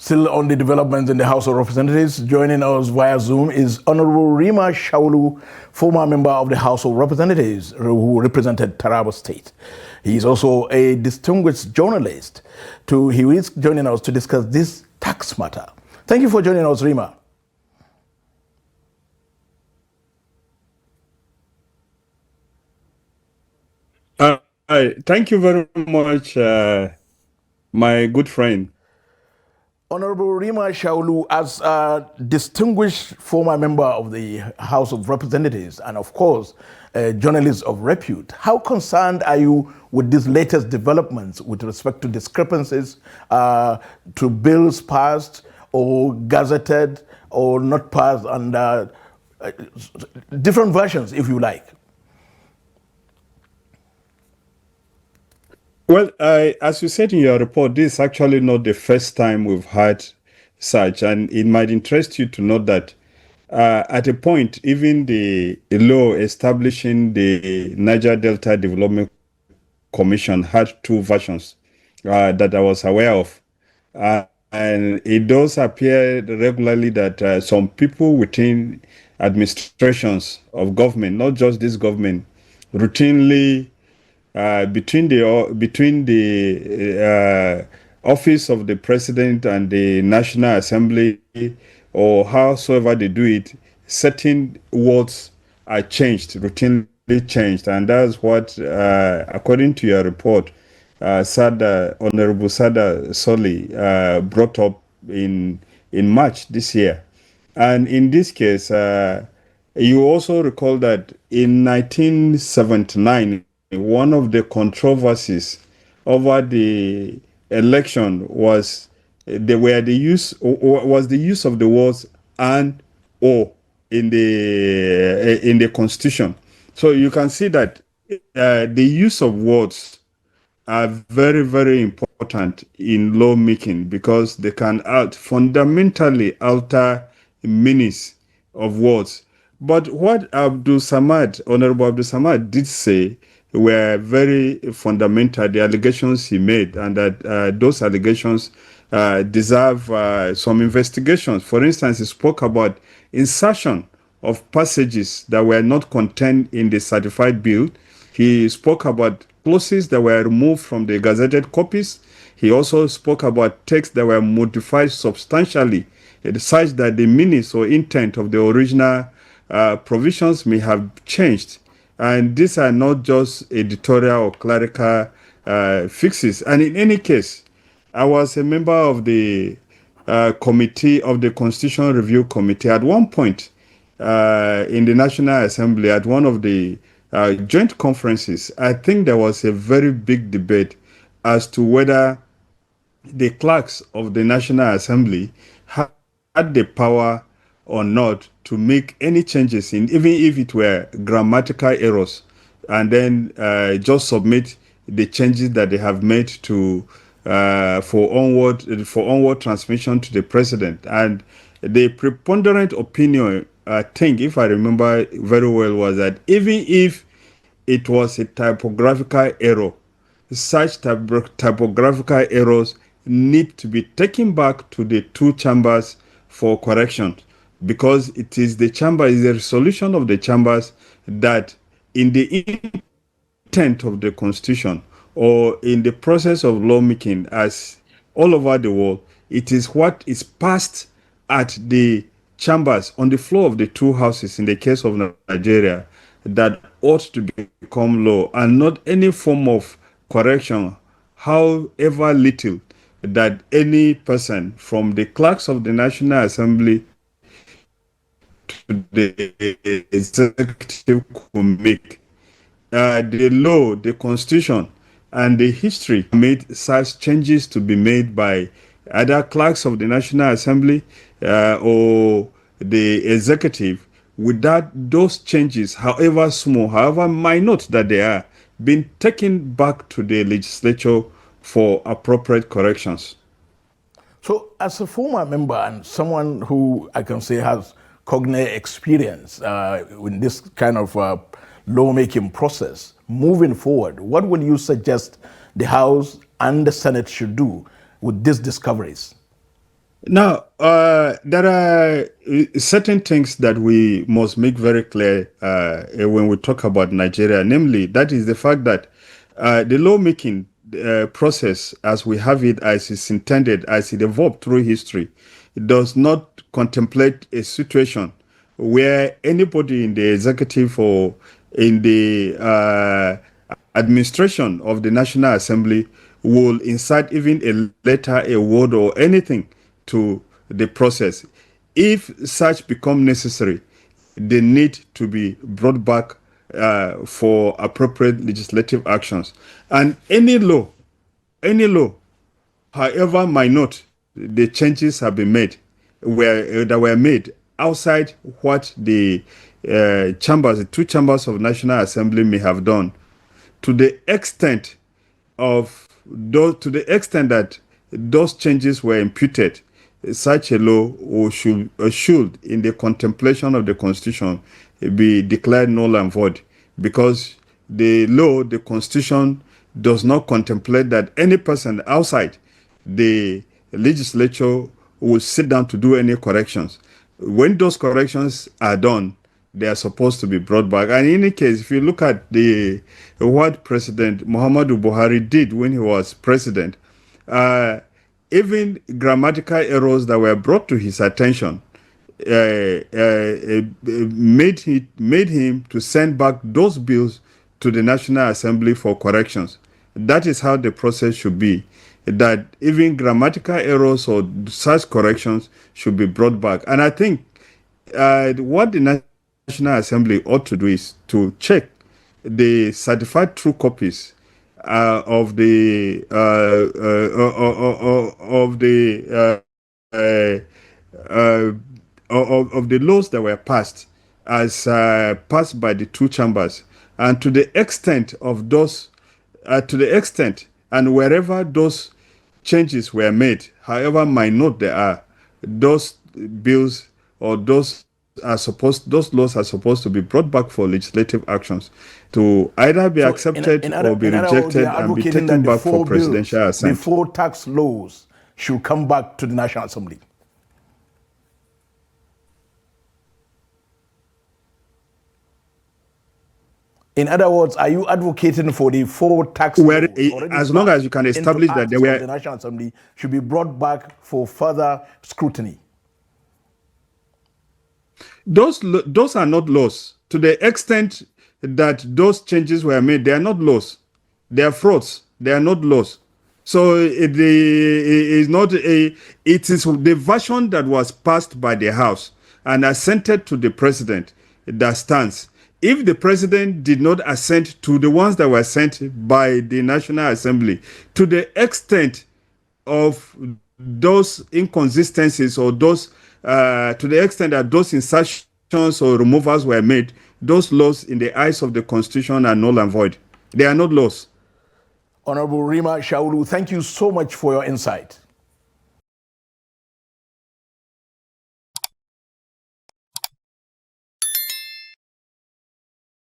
Still on the developments in the House of Representatives, joining us via Zoom is Honorable Rima Shawulu, former member of the House of Representatives who represented Taraba State. He is also a distinguished journalist. He is joining us to discuss this tax matter. Thank you for joining us, Rima. Thank you very much, my good friend. Honorable Rima Shawulu, as a distinguished former member of the House of Representatives and, of course, a journalist of repute, how concerned are you with these latest developments with respect to discrepancies to bills passed or gazetted or not passed, and different versions, if you like? Well, as you said in your report, this is actually not the first time we've had such, and it might interest you to note that at a point, even the law establishing the Niger Delta Development Commission had two versions that I was aware of. And it does appear regularly that some people within administrations of government, not just this government, routinely between the office of the president and the National Assembly, or howsoever they do it, certain words are routinely changed, and that's what, according to your report, Honorable Sada Soli brought up in March this year. And in this case, you also recall that in 1979, one of the controversies over the election was the use of the words "and" "or" in the Constitution. So you can see that the use of words are very, very important in lawmaking because they can fundamentally alter meanings of words. But what Honorable Abdul Samad did say were very fundamental, the allegations he made, and that those allegations deserve some investigations. For instance, he spoke about insertion of passages that were not contained in the certified bill. He spoke about clauses that were removed from the gazetted copies. He also spoke about texts that were modified substantially, such that the meanings or intent of the original provisions may have changed. And these are not just editorial or clerical fixes. And in any case, I was a member of the committee of the Constitutional Review Committee at one point in the National Assembly at one of the joint conferences. I think there was a very big debate as to whether the clerks of the National Assembly had the power or not to make any changes even if it were grammatical errors, and then just submit the changes that they have made to for onward transmission to the president. And the preponderant opinion, I think, if I remember very well, was that even if it was a typographical error, such typographical errors need to be taken back to the two chambers for correction, because it is the resolution of the chambers that, in the intent of the Constitution or in the process of lawmaking as all over the world, it is what is passed at the chambers on the floor of the two houses in the case of Nigeria that ought to become law, and not any form of correction, however little, that any person from the clerks of the National Assembly to the executive could make. The law, the Constitution, and the history made such changes to be made by either clerks of the National Assembly or the executive, without those changes, however small, however minute that they are, being taken back to the legislature for appropriate corrections. So, as a former member and someone who I can say has cognate experience in this kind of lawmaking process, moving forward, what would you suggest the House and the Senate should do with these discoveries? Now, there are certain things that we must make very clear when we talk about Nigeria. Namely, that is the fact that the lawmaking process, as we have it, as it's intended, as it evolved through history, it does not contemplate a situation where anybody in the executive or in the administration of the National Assembly will insert even a letter, a word, or anything to the process. If such become necessary, they need to be brought back for appropriate legislative actions. And any law, however minute the changes have been made, that were made outside what the chambers, the two chambers of National Assembly may have done, to the extent that those changes were imputed, such a law should, in the contemplation of the Constitution, be declared null and void, because the law, the Constitution, does not contemplate that any person outside the legislature will sit down to do any corrections. When those corrections are done, they are supposed to be brought back. And in any case, if you look at what President Muhammad Buhari did when he was president, even grammatical errors that were brought to his attention made him to send back those bills to the National Assembly for corrections. That is how the process should be, that even grammatical errors or such corrections should be brought back. And I think what the National Assembly ought to do is to check the certified true copies of the laws that were passed as passed by the two chambers, and to the extent of those, and wherever those changes were made, however minute they are, those bills or those laws are supposed to be brought back for legislative actions to either be accepted or be rejected and be taken back for presidential assent. The four tax laws should come back to the National Assembly. In other words, are you advocating for the four tax laws? As long as you can establish that they were, the National Assembly should be brought back for further scrutiny. Those are not laws. To the extent that those changes were made, they are not laws. They are frauds. They are not laws. So it is the version that was passed by the House and assented to the president that stands. If the president did not assent to the ones that were sent by the National Assembly, to the extent of those inconsistencies or those, to the extent that those insertions or removals were made, those laws in the eyes of the Constitution are null and void. They are not laws. Honorable Rima Shawulu, thank you so much for your insight.